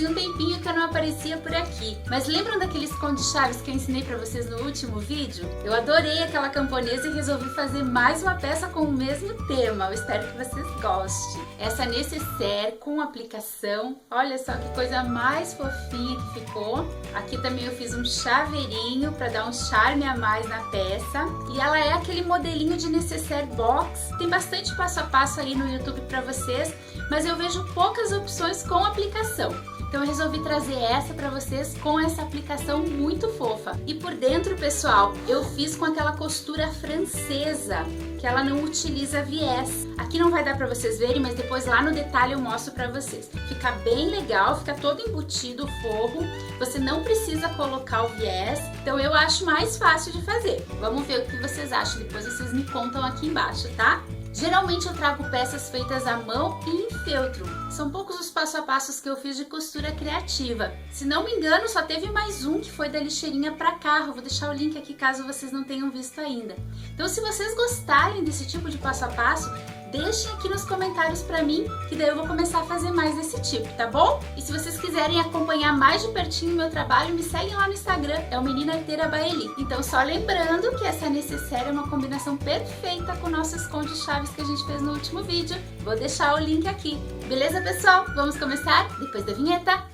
fazia um tempinho que eu não aparecia por aqui. Mas lembram daquele esconde-chaves que eu ensinei pra vocês no último vídeo? Eu adorei aquela camponesa e resolvi fazer mais uma peça com o mesmo tema. Eu espero que vocês gostem. Essa nécessaire com aplicação. Olha só que coisa mais fofinha que ficou. Aqui também eu fiz um chaveirinho para dar um charme a mais na peça. E ela é aquele modelinho de nécessaire box. Tem bastante passo a passo aí no YouTube para vocês, mas eu vejo poucas opções com aplicação. Então eu resolvi trazer essa para vocês com essa aplicação muito fofa. E por dentro, pessoal, eu fiz com aquela costura francesa, que ela não utiliza viés. Aqui não vai dar para vocês verem, mas depois lá no detalhe eu mostro para vocês. Fica bem legal, fica todo embutido o forro. Você não precisa colocar o viés, então eu acho mais fácil de fazer. Vamos ver o que vocês acham, depois vocês me contam aqui embaixo, tá? Geralmente eu trago peças feitas à mão e em feltro. São poucos os passo a passos que eu fiz de costura criativa. Se não me engano, só teve mais um que foi da lixeirinha para carro. Vou deixar o link aqui caso vocês não tenham visto ainda. Então, se vocês gostarem desse tipo de passo a passo, deixem aqui nos comentários pra mim, que daí eu vou começar a fazer mais desse tipo, tá bom? E se vocês quiserem acompanhar mais de pertinho o meu trabalho, me seguem lá no Instagram, é o Menina Arteira by Eli. Então só lembrando que essa nécessaire é uma combinação perfeita com o nosso esconde-chaves que a gente fez no último vídeo. Vou deixar o link aqui. Beleza, pessoal? Vamos começar depois da vinheta?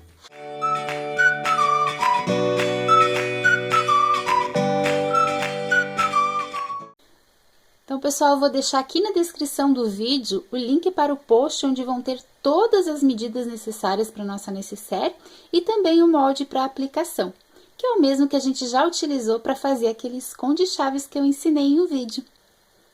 Então, pessoal, eu vou deixar aqui na descrição do vídeo o link para o post onde vão ter todas as medidas necessárias para nossa nécessaire e também o molde para aplicação, que é o mesmo que a gente já utilizou para fazer aquele esconde-chaves que eu ensinei em um vídeo.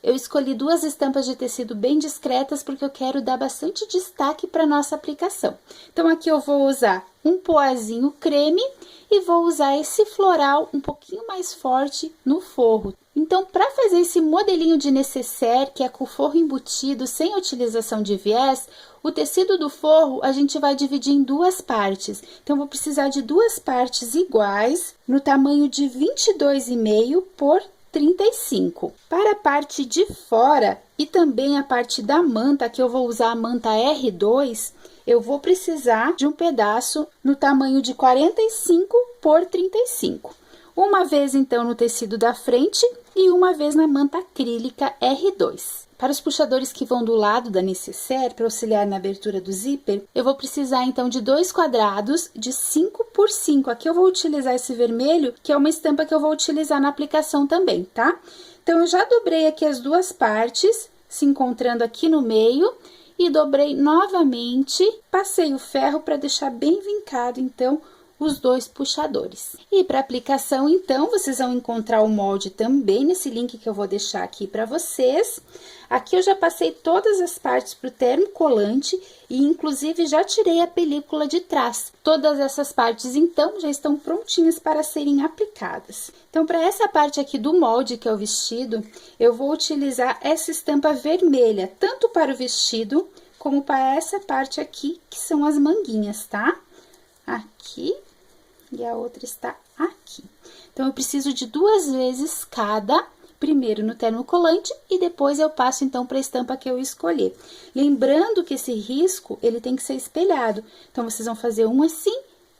Eu escolhi duas estampas de tecido bem discretas porque eu quero dar bastante destaque para nossa aplicação. Então, aqui eu vou usar um poazinho creme e vou usar esse floral um pouquinho mais forte no forro. Então, para fazer esse modelinho de nécessaire, que é com o forro embutido, sem utilização de viés, o tecido do forro a gente vai dividir em duas partes. Então, eu vou precisar de duas partes iguais, no tamanho de 22,5 por 35. Para a parte de fora e também a parte da manta, que eu vou usar a manta R2, eu vou precisar de um pedaço no tamanho de 45 por 35. Uma vez, então, no tecido da frente e uma vez na manta acrílica R2. Para os puxadores que vão do lado da nécessaire, para auxiliar na abertura do zíper, eu vou precisar, então, de 2 quadrados de 5 por 5. Aqui eu vou utilizar esse vermelho, que é uma estampa que eu vou utilizar na aplicação também, tá? Então, eu já dobrei aqui as duas partes, se encontrando aqui no meio, e dobrei novamente, passei o ferro para deixar bem vincado, então, os dois puxadores. E para aplicação, então, vocês vão encontrar o molde também nesse link que eu vou deixar aqui para vocês. Aqui eu já passei todas as partes para o termocolante e, inclusive, já tirei a película de trás. Todas essas partes, então, já estão prontinhas para serem aplicadas. Então, para essa parte aqui do molde, que é o vestido, eu vou utilizar essa estampa vermelha, tanto para o vestido, como para essa parte aqui, que são as manguinhas, tá? Aqui, e a outra está aqui. Então, eu preciso de 2 vezes cada, primeiro no termocolante e depois eu passo, então, para a estampa que eu escolher. Lembrando que esse risco, ele tem que ser espelhado. Então, vocês vão fazer um assim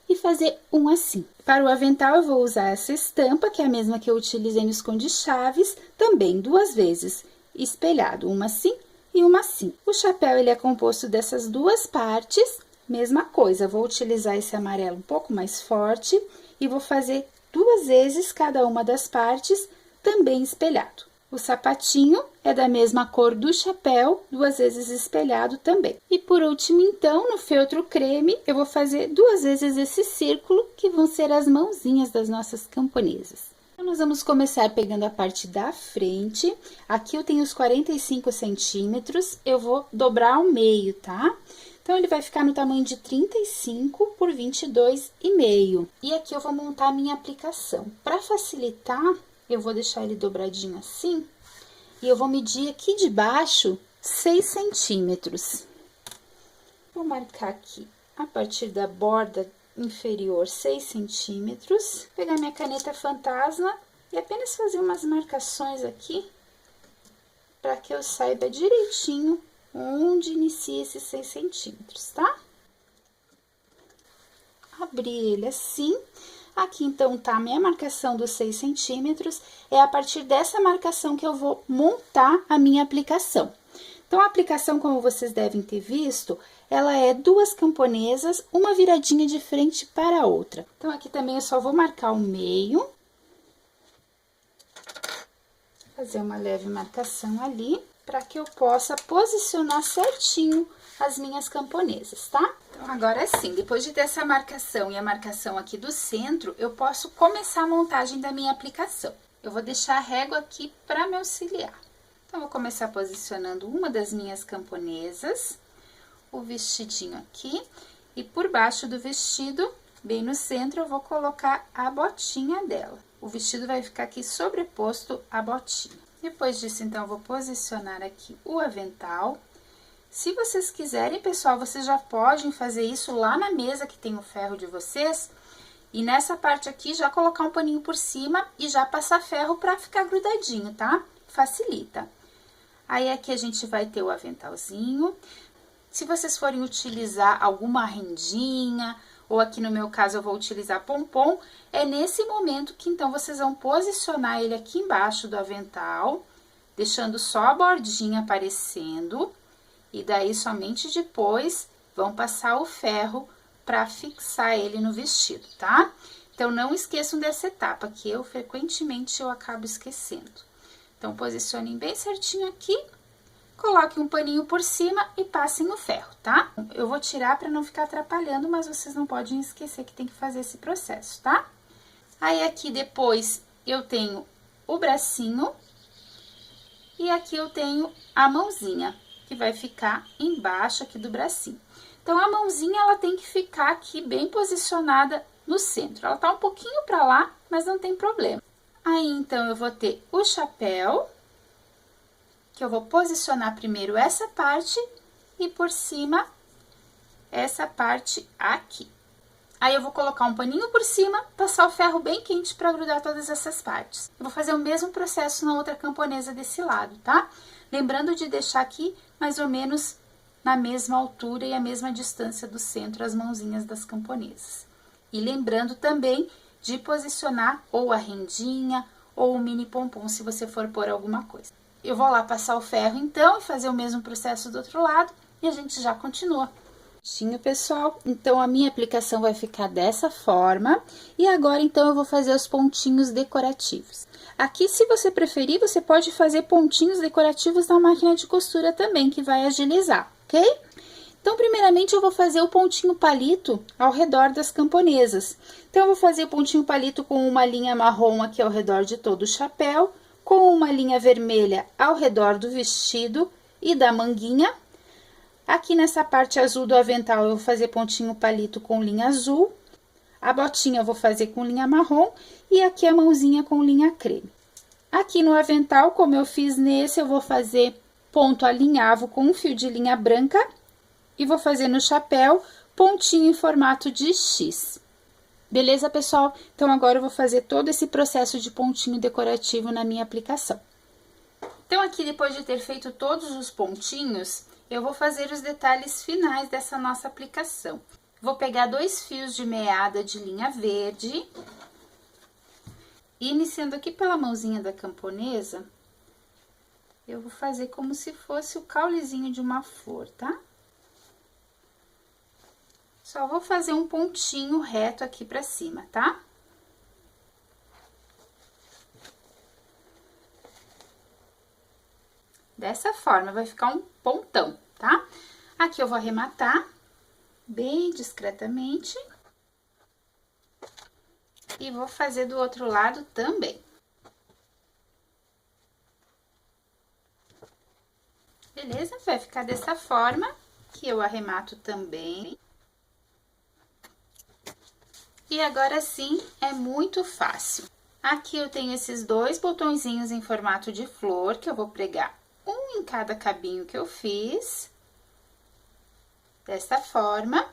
e fazer um assim. Para o avental, eu vou usar essa estampa, que é a mesma que eu utilizei no esconde-chaves, também 2 vezes, espelhado, uma assim e uma assim. O chapéu, ele é composto dessas duas partes. Mesma coisa, vou utilizar esse amarelo um pouco mais forte e vou fazer 2 vezes cada uma das partes, também espelhado. O sapatinho é da mesma cor do chapéu, 2 vezes espelhado também. E por último, então, no feltro creme, eu vou fazer 2 vezes esse círculo, que vão ser as mãozinhas das nossas camponesas. Então, nós vamos começar pegando a parte da frente. Aqui eu tenho os 45 centímetros, eu vou dobrar ao meio, tá? Então, ele vai ficar no tamanho de 35 por 22,5. E aqui eu vou montar a minha aplicação. Para facilitar, eu vou deixar ele dobradinho assim. E eu vou medir aqui de baixo 6 centímetros. Vou marcar aqui a partir da borda inferior 6 centímetros. Pegar minha caneta fantasma e apenas fazer umas marcações aqui. Para que eu saiba direitinho onde inicia esses 6 centímetros, tá? abrir ele assim. Aqui, então, tá a minha marcação dos 6 centímetros. É a partir dessa marcação que eu vou montar a minha aplicação. Então, a aplicação, como vocês devem ter visto, ela é 2 camponesas, uma viradinha de frente para a outra. Então, aqui também eu só vou marcar o meio. Fazer uma leve marcação ali, para que eu possa posicionar certinho as minhas camponesas, tá? Então, agora sim, depois de ter essa marcação e a marcação aqui do centro, eu posso começar a montagem da minha aplicação. Eu vou deixar a régua aqui para me auxiliar. Então, vou começar posicionando uma das minhas camponesas, o vestidinho aqui, e por baixo do vestido, bem no centro, eu vou colocar a botinha dela. O vestido vai ficar aqui sobreposto à botinha. Depois disso, então, eu vou posicionar aqui o avental. Se vocês quiserem, pessoal, vocês já podem fazer isso lá na mesa que tem o ferro de vocês. E nessa parte aqui, já colocar um paninho por cima e já passar ferro pra ficar grudadinho, tá? Facilita. Aí, aqui a gente vai ter o aventalzinho. Se vocês forem utilizar alguma rendinha, ou aqui no meu caso eu vou utilizar pompom, é nesse momento que então vocês vão posicionar ele aqui embaixo do avental, deixando só a bordinha aparecendo, e daí somente depois vão passar o ferro para fixar ele no vestido, tá? Então, não esqueçam dessa etapa, que frequentemente eu acabo esquecendo. Então, posicionem bem certinho aqui. Coloquem um paninho por cima e passem o ferro, tá? Eu vou tirar para não ficar atrapalhando, mas vocês não podem esquecer que tem que fazer esse processo, tá? Aí, aqui depois, eu tenho o bracinho e aqui eu tenho a mãozinha, que vai ficar embaixo aqui do bracinho. Então, a mãozinha, ela tem que ficar aqui bem posicionada no centro. Ela tá um pouquinho para lá, mas não tem problema. Aí, então, eu vou ter o chapéu, que eu vou posicionar primeiro essa parte e por cima essa parte aqui. Aí, eu vou colocar um paninho por cima, passar o ferro bem quente para grudar todas essas partes. Eu vou fazer o mesmo processo na outra camponesa desse lado, tá? Lembrando de deixar aqui mais ou menos na mesma altura e a mesma distância do centro as mãozinhas das camponesas. E lembrando também de posicionar ou a rendinha ou o mini pompom, se você for pôr alguma coisa. Eu vou lá passar o ferro, então, e fazer o mesmo processo do outro lado, e a gente já continua. Sim, pessoal, então a minha aplicação vai ficar dessa forma, e agora, então, eu vou fazer os pontinhos decorativos. Aqui, se você preferir, você pode fazer pontinhos decorativos na máquina de costura também, que vai agilizar, ok? Então, primeiramente, eu vou fazer o pontinho palito ao redor das camponesas. Então, eu vou fazer o pontinho palito com uma linha marrom aqui ao redor de todo o chapéu, com uma linha vermelha ao redor do vestido e da manguinha. Aqui nessa parte azul do avental, eu vou fazer pontinho palito com linha azul. A botinha eu vou fazer com linha marrom e aqui a mãozinha com linha creme. Aqui no avental, como eu fiz nesse, eu vou fazer ponto alinhavo com um fio de linha branca e vou fazer no chapéu pontinho em formato de X. Beleza, pessoal? Então, agora eu vou fazer todo esse processo de pontinho decorativo na minha aplicação. Então, aqui, depois de ter feito todos os pontinhos, eu vou fazer os detalhes finais dessa nossa aplicação. Vou pegar 2 fios de meada de linha verde, e iniciando aqui pela mãozinha da camponesa, eu vou fazer como se fosse o caulezinho de uma flor, tá? Só vou fazer um pontinho reto aqui pra cima, tá? Dessa forma, vai ficar um pontão, tá? Aqui eu vou arrematar bem discretamente. E vou fazer do outro lado também. Beleza? Vai ficar dessa forma, que eu arremato também. E agora sim, é muito fácil. Aqui eu tenho esses 2 botõezinhos em formato de flor, que eu vou pregar um em cada cabinho que eu fiz. Desta forma.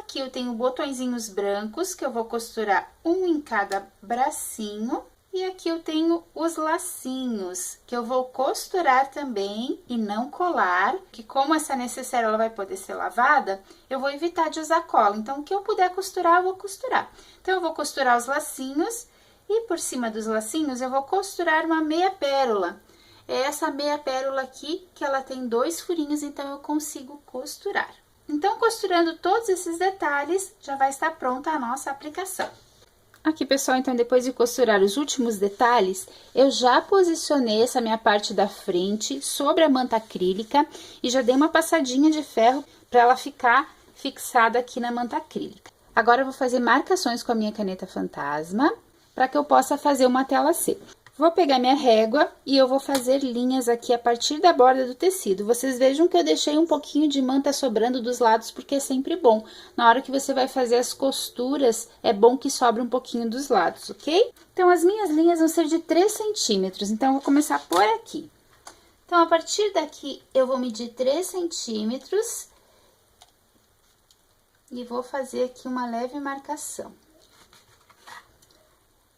Aqui eu tenho botõezinhos brancos, que eu vou costurar um em cada bracinho. E aqui eu tenho os lacinhos, que eu vou costurar também e não colar, que como essa necessaire ela vai poder ser lavada, eu vou evitar de usar cola. Então, o que eu puder costurar, eu vou costurar. Então, eu vou costurar os lacinhos e por cima dos lacinhos eu vou costurar uma meia pérola. É essa meia pérola aqui, que ela tem 2 furinhos, então eu consigo costurar. Então, costurando todos esses detalhes, já vai estar pronta a nossa aplicação. Aqui, pessoal, então, depois de costurar os últimos detalhes, eu já posicionei essa minha parte da frente sobre a manta acrílica e já dei uma passadinha de ferro para ela ficar fixada aqui na manta acrílica. Agora, eu vou fazer marcações com a minha caneta fantasma para que eu possa fazer uma tela C. Vou pegar minha régua e eu vou fazer linhas aqui a partir da borda do tecido. Vocês vejam que eu deixei um pouquinho de manta sobrando dos lados, porque é sempre bom. Na hora que você vai fazer as costuras, é bom que sobre um pouquinho dos lados, ok? Então, as minhas linhas vão ser de 3 centímetros, então, eu vou começar por aqui. Então, a partir daqui, eu vou medir 3 centímetros e vou fazer aqui uma leve marcação.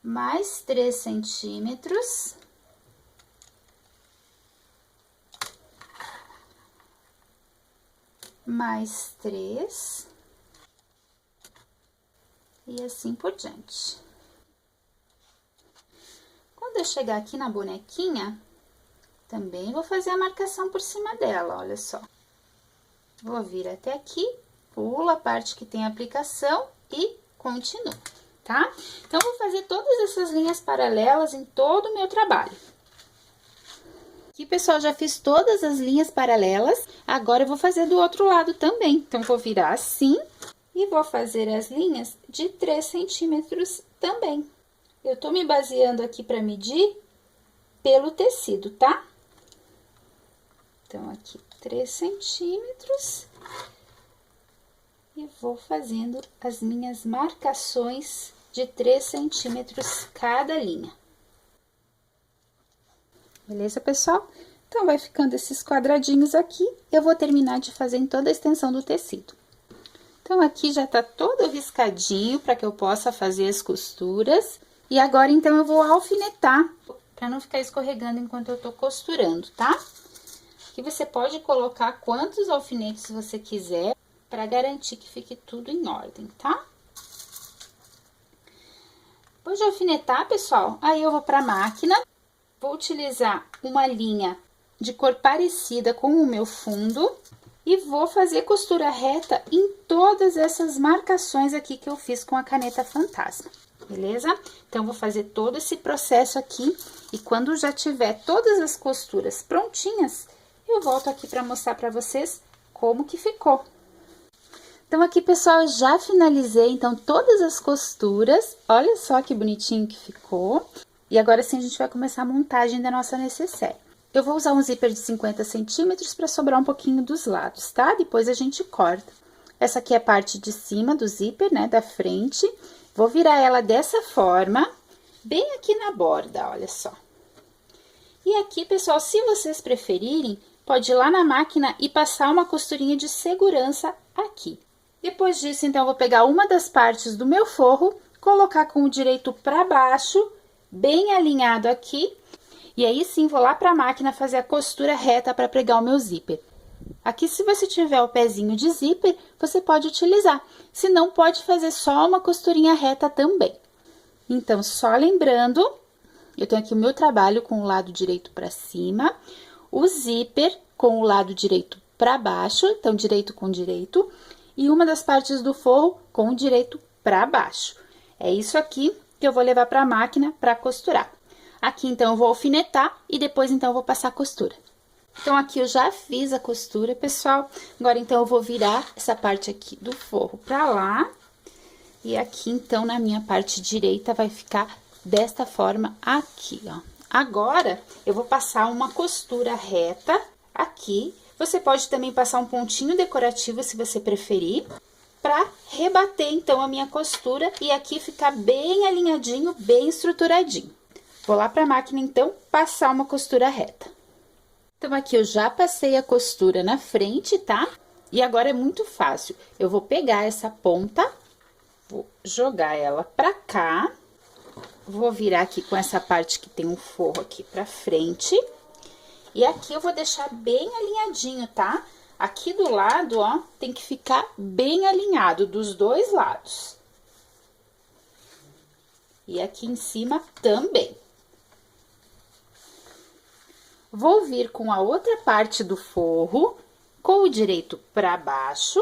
Mais 3 centímetros. Mais 3. E assim por diante. Quando eu chegar aqui na bonequinha, também vou fazer a marcação por cima dela, olha só. Vou vir até aqui, pulo a parte que tem aplicação e continuo. Tá? Então, vou fazer todas essas linhas paralelas em todo o meu trabalho. Aqui, pessoal, já fiz todas as linhas paralelas. Agora, eu vou fazer do outro lado também. Então, vou virar assim e vou fazer as linhas de 3 centímetros também. Eu tô me baseando aqui para medir pelo tecido, tá? Então, aqui, 3 centímetros. E vou fazendo as minhas marcações de 3 centímetros cada linha. Beleza, pessoal? Então, vai ficando esses quadradinhos aqui. Eu vou terminar de fazer em toda a extensão do tecido. Então, aqui já tá todo riscadinho para que eu possa fazer as costuras. E agora, então, eu vou alfinetar para não ficar escorregando enquanto eu tô costurando, tá? Aqui você pode colocar quantos alfinetes você quiser, para garantir que fique tudo em ordem, tá? Depois de alfinetar, pessoal, aí eu vou para a máquina, vou utilizar uma linha de cor parecida com o meu fundo e vou fazer costura reta em todas essas marcações aqui que eu fiz com a caneta fantasma, beleza? Então, vou fazer todo esse processo aqui e quando já tiver todas as costuras prontinhas, eu volto aqui para mostrar para vocês como que ficou. Então, aqui, pessoal, eu já finalizei, então, todas as costuras. Olha só que bonitinho que ficou. E agora sim, a gente vai começar a montagem da nossa necessaire. Eu vou usar um zíper de 50 centímetros para sobrar um pouquinho dos lados, tá? Depois a gente corta. Essa aqui é a parte de cima do zíper, né, da frente. Vou virar ela dessa forma, bem aqui na borda, olha só. E aqui, pessoal, se vocês preferirem, pode ir lá na máquina e passar uma costurinha de segurança aqui. Depois disso, então, eu vou pegar uma das partes do meu forro, colocar com o direito para baixo, bem alinhado aqui, e aí sim vou lá para a máquina fazer a costura reta para pregar o meu zíper. Aqui, se você tiver o pezinho de zíper, você pode utilizar, se não, pode fazer só uma costurinha reta também. Então, só lembrando, eu tenho aqui o meu trabalho com o lado direito para cima, o zíper com o lado direito para baixo, então, direito com direito, e uma das partes do forro com o direito para baixo. É isso aqui que eu vou levar para a máquina para costurar. Aqui, então, eu vou alfinetar e depois, então, eu vou passar a costura. Então, aqui eu já fiz a costura, pessoal. Agora, então, eu vou virar essa parte aqui do forro para lá. E aqui, então, na minha parte direita, vai ficar desta forma aqui, ó. Agora, eu vou passar uma costura reta aqui. Você pode também passar um pontinho decorativo, se você preferir, para rebater, então, a minha costura e aqui ficar bem alinhadinho, bem estruturadinho. Vou lá para a máquina, então, passar uma costura reta. Então, aqui eu já passei a costura na frente, tá? E agora é muito fácil. Eu vou pegar essa ponta, vou jogar ela para cá vou virar aqui com essa parte que tem um forro aqui pra frente. E aqui eu vou deixar bem alinhadinho, tá? Aqui do lado, ó, tem que ficar bem alinhado dos dois lados. E aqui em cima também. Vou vir com a outra parte do forro, com o direito pra baixo.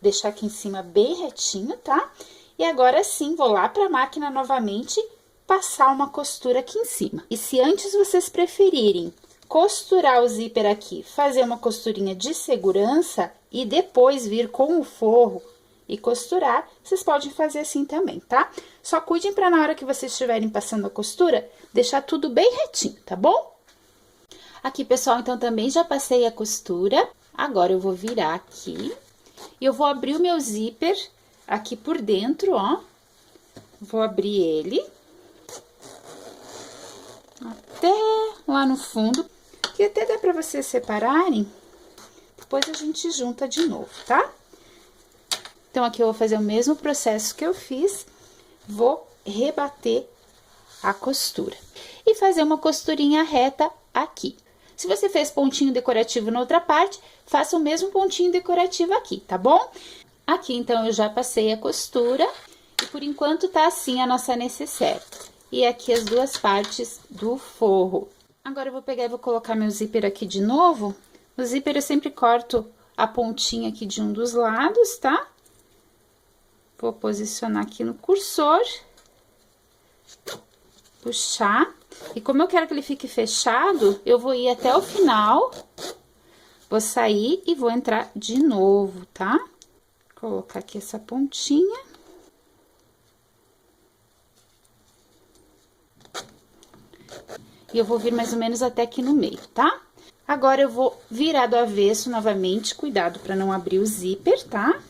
Deixar aqui em cima bem retinho, tá? E agora sim, vou lá pra máquina novamente, passar uma costura aqui em cima. E se antes vocês preferirem costurar o zíper aqui, fazer uma costurinha de segurança e depois vir com o forro e costurar, vocês podem fazer assim também, tá? Só cuidem para na hora que vocês estiverem passando a costura, deixar tudo bem retinho, tá bom? Aqui, pessoal, então também já passei a costura. Agora eu vou virar aqui e eu vou abrir o meu zíper aqui por dentro, ó. Vou abrir ele até lá no fundo, que até dá pra vocês separarem, depois a gente junta de novo, tá? Então, aqui eu vou fazer o mesmo processo que eu fiz, vou rebater a costura e fazer uma costurinha reta aqui. Se você fez pontinho decorativo na outra parte, faça o mesmo pontinho decorativo aqui, tá bom? Aqui, então, eu já passei a costura e por enquanto tá assim a nossa necessaire. E aqui as duas partes do forro. Agora eu vou pegar e vou colocar meu zíper aqui de novo. O zíper eu sempre corto a pontinha aqui de um dos lados, tá? Vou posicionar aqui no cursor. Puxar. E como eu quero que ele fique fechado, eu vou ir até o final. Vou sair e vou entrar de novo, tá? Colocar aqui essa pontinha. E eu vou vir mais ou menos até aqui no meio, tá? Agora, eu vou virar do avesso novamente, cuidado pra não abrir o zíper, tá?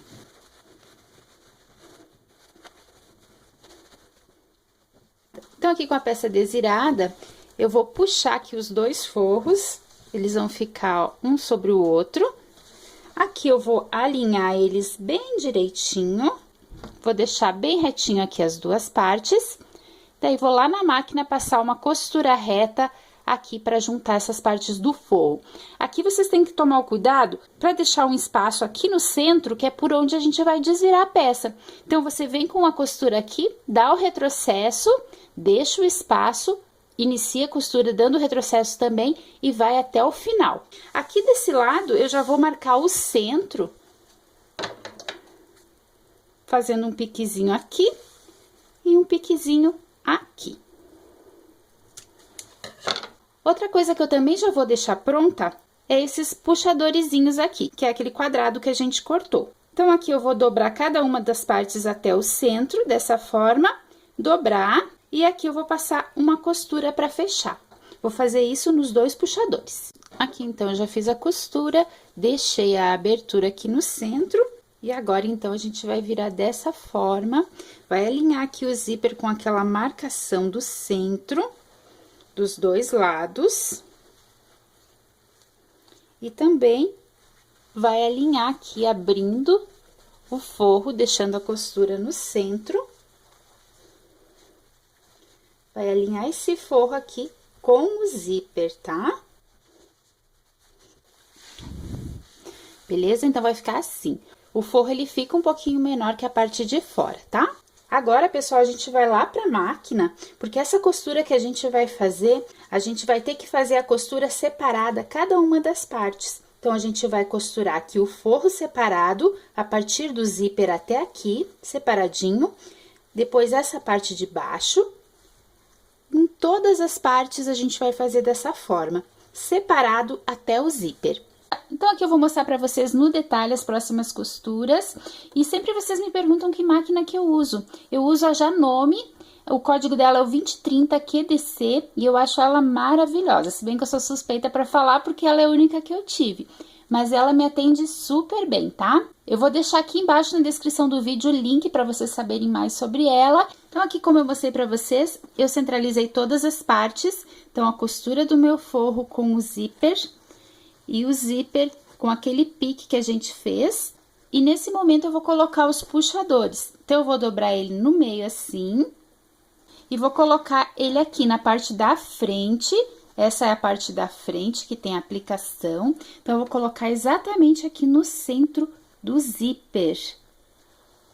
Então, aqui com a peça desvirada, eu vou puxar aqui os dois forros, eles vão ficar, ó, um sobre o outro. Aqui eu vou alinhar eles bem direitinho, vou deixar bem retinho aqui as duas partes. Daí, vou lá na máquina passar uma costura reta aqui para juntar essas partes do forro. Aqui vocês têm que tomar o cuidado para deixar um espaço aqui no centro, que é por onde a gente vai desvirar a peça. Então, você vem com a costura aqui, dá o retrocesso, deixa o espaço, inicia a costura dando o retrocesso também e vai até o final. Aqui desse lado, eu já vou marcar o centro, fazendo um piquezinho aqui e um piquezinho aqui. Outra coisa que eu também já vou deixar pronta é esses puxadorzinhos aqui, que é aquele quadrado que a gente cortou. Então, aqui eu vou dobrar cada uma das partes até o centro, dessa forma, dobrar, e aqui eu vou passar uma costura para fechar. Vou fazer isso nos dois puxadores. Aqui, então, eu já fiz a costura, deixei a abertura aqui no centro. E agora, então, a gente vai virar dessa forma, vai alinhar aqui o zíper com aquela marcação do centro, dos dois lados. E também vai alinhar aqui, abrindo o forro, deixando a costura no centro. Vai alinhar esse forro aqui com o zíper, tá? Beleza? Então, vai ficar assim. O forro, ele fica um pouquinho menor que a parte de fora, tá? Agora, pessoal, a gente vai lá pra máquina, porque essa costura que a gente vai fazer, a gente vai ter que fazer a costura separada, cada uma das partes. Então, a gente vai costurar aqui o forro separado, a partir do zíper até aqui, separadinho. Depois, essa parte de baixo. Em todas as partes, a gente vai fazer dessa forma, separado até o zíper. Então, aqui eu vou mostrar pra vocês no detalhe as próximas costuras. E sempre vocês me perguntam que máquina que eu uso. Eu uso a Janome, o código dela é o 2030 QDC e eu acho ela maravilhosa. Se bem que eu sou suspeita pra falar porque ela é a única que eu tive. Mas ela me atende super bem, tá? Eu vou deixar aqui embaixo na descrição do vídeo o link para vocês saberem mais sobre ela. Então, aqui como eu mostrei para vocês, eu centralizei todas as partes. Então, a costura do meu forro com o zíper e o zíper com aquele pique que a gente fez. E nesse momento eu vou colocar os puxadores. Então, eu vou dobrar ele no meio assim e vou colocar ele aqui na parte da frente. Essa é a parte da frente que tem a aplicação. Então, eu vou colocar exatamente aqui no centro do zíper.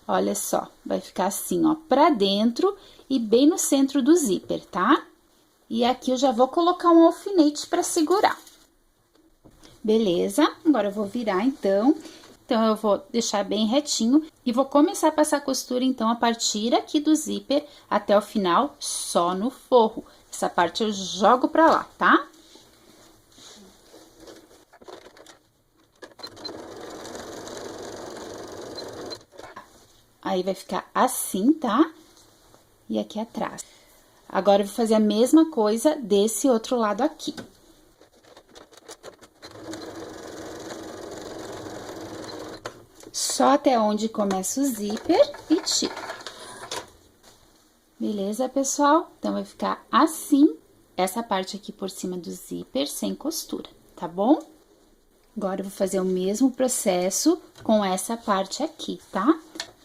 Olha só, vai ficar assim, ó, pra dentro e bem no centro do zíper, tá? E aqui eu já vou colocar um alfinete pra segurar. Beleza? Agora eu vou virar, então. Então, eu vou deixar bem retinho e vou começar a passar costura, então, a partir aqui do zíper até o final, só no forro. Essa parte eu jogo pra lá, tá? Aí, vai ficar assim, tá? E aqui atrás. Agora, eu vou fazer a mesma coisa desse outro lado aqui. Só até onde começa o zíper e tiro. Beleza, pessoal? Então, vai ficar assim, essa parte aqui por cima do zíper, sem costura, tá bom? Agora, eu vou fazer o mesmo processo com essa parte aqui, tá?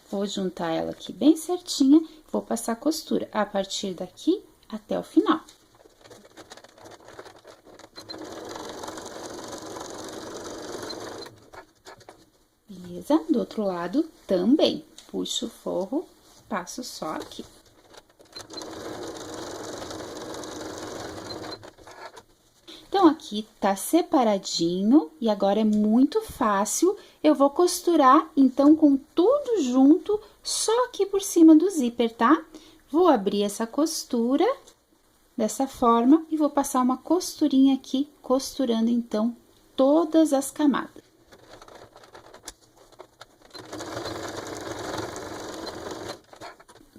Vou juntar ela aqui bem certinha, vou passar costura a partir daqui até o final. Beleza? Do outro lado também. Puxo o forro, passo só aqui. Então, aqui tá separadinho e agora é muito fácil. Eu vou costurar, então, com tudo junto, só aqui por cima do zíper, tá? Vou abrir essa costura dessa forma e vou passar uma costurinha aqui, costurando, então, todas as camadas.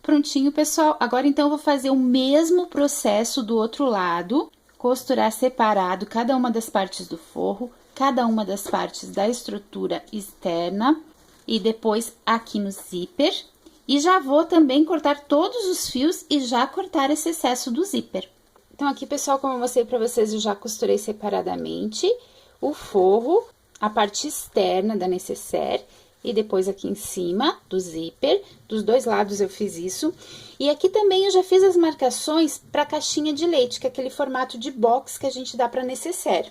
Prontinho, pessoal. Agora, então, eu vou fazer o mesmo processo do outro lado. Costurar separado cada uma das partes do forro, cada uma das partes da estrutura externa e depois aqui no zíper. E já vou também cortar todos os fios e já cortar esse excesso do zíper. Então, aqui, pessoal, como eu mostrei pra vocês, eu já costurei separadamente o forro, a parte externa da necessaire e depois aqui em cima do zíper. Dos dois lados eu fiz isso. E aqui também eu já fiz as marcações para caixinha de leite, que é aquele formato de box que a gente dá para necessaire.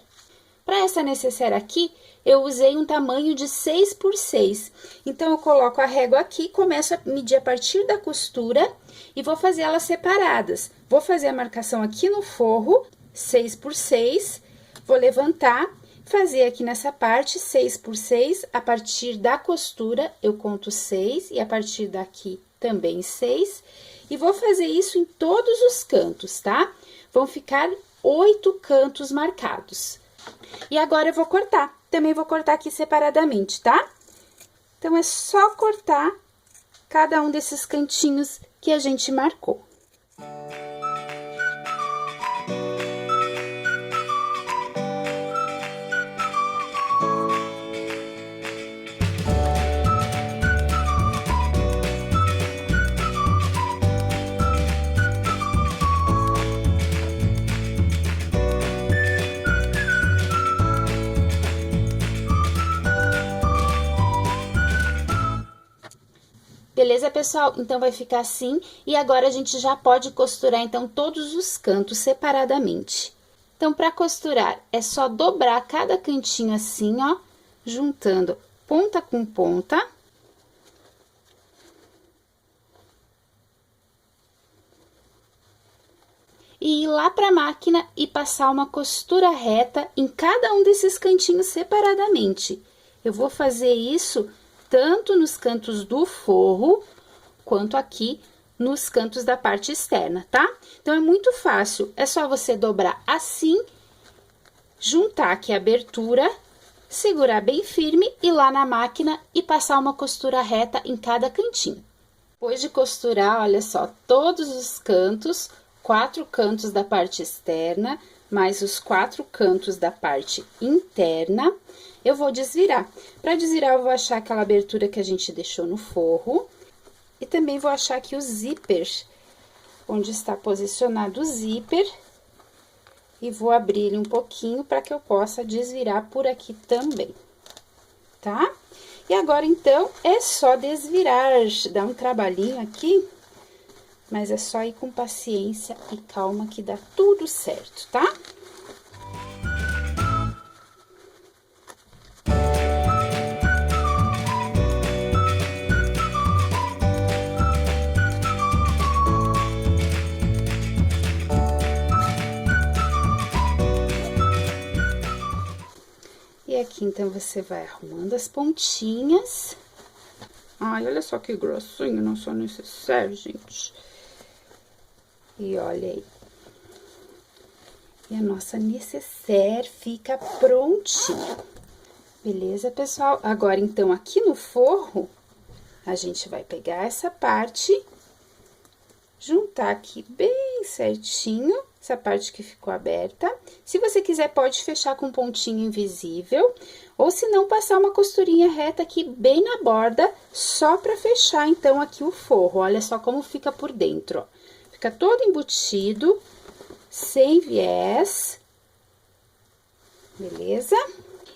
Para essa necessaire aqui, eu usei um tamanho de 6 por 6. Então, eu coloco a régua aqui, começo a medir a partir da costura e vou fazer elas separadas. Vou fazer a marcação aqui no forro, 6 por 6, vou levantar, fazer aqui nessa parte 6 por 6, a partir da costura eu conto 6 e a partir daqui também 6. E vou fazer isso em todos os cantos, tá? Vão ficar 8 cantos marcados. E agora eu vou cortar. Também vou cortar aqui separadamente, tá? Então, é só cortar cada um desses cantinhos que a gente marcou. Beleza, pessoal? Então, vai ficar assim. E agora, a gente já pode costurar, então, todos os cantos separadamente. Então, para costurar, é só dobrar cada cantinho assim, ó, juntando ponta com ponta. E ir lá para a máquina e passar uma costura reta em cada um desses cantinhos separadamente. Eu vou fazer isso tanto nos cantos do forro, quanto aqui nos cantos da parte externa, tá? Então, é muito fácil, é só você dobrar assim, juntar aqui a abertura, segurar bem firme, ir lá na máquina e passar uma costura reta em cada cantinho. Depois de costurar, olha só, todos os cantos, 4 cantos da parte externa, mais os 4 cantos da parte interna, eu vou desvirar. Para desvirar, eu vou achar aquela abertura que a gente deixou no forro. E também vou achar aqui o zíper, onde está posicionado o zíper. E vou abrir ele um pouquinho para que eu possa desvirar por aqui também, tá? E agora, então, é só desvirar. Dá um trabalhinho aqui, mas é só ir com paciência e calma que dá tudo certo, tá? E aqui, então, você vai arrumando as pontinhas. Ai, olha só que grossinho, não só necessário, gente. E olha aí. E a nossa necessaire fica prontinha. Beleza, pessoal? Agora, então, aqui no forro, a gente vai pegar essa parte, juntar aqui bem certinho, essa parte que ficou aberta. Se você quiser, pode fechar com um pontinho invisível, ou se não, passar uma costurinha reta aqui bem na borda, só pra fechar, então, aqui o forro. Olha só como fica por dentro, ó. Fica todo embutido, sem viés, beleza?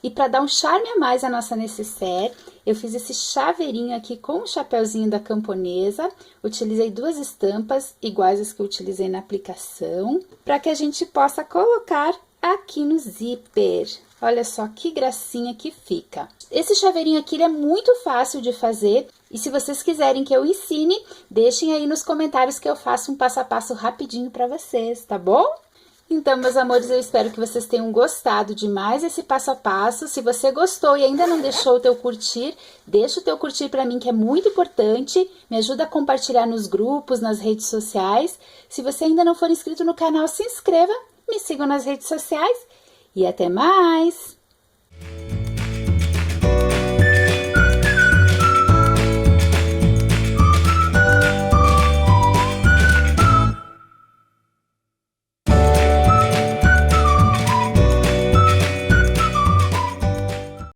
E para dar um charme a mais à nossa necessaire, eu fiz esse chaveirinho aqui com o chapeuzinho da camponesa. Utilizei 2 estampas iguais às que eu utilizei na aplicação, para que a gente possa colocar aqui no zíper. Olha só que gracinha que fica. Esse chaveirinho aqui ele é muito fácil de fazer. E se vocês quiserem que eu ensine, deixem aí nos comentários que eu faço um passo a passo rapidinho para vocês, tá bom? Então, meus amores, eu espero que vocês tenham gostado de mais esse passo a passo. Se você gostou e ainda não deixou o teu curtir, deixa o teu curtir para mim, que é muito importante. Me ajuda a compartilhar nos grupos, nas redes sociais. Se você ainda não for inscrito no canal, se inscreva, me sigam nas redes sociais e até mais!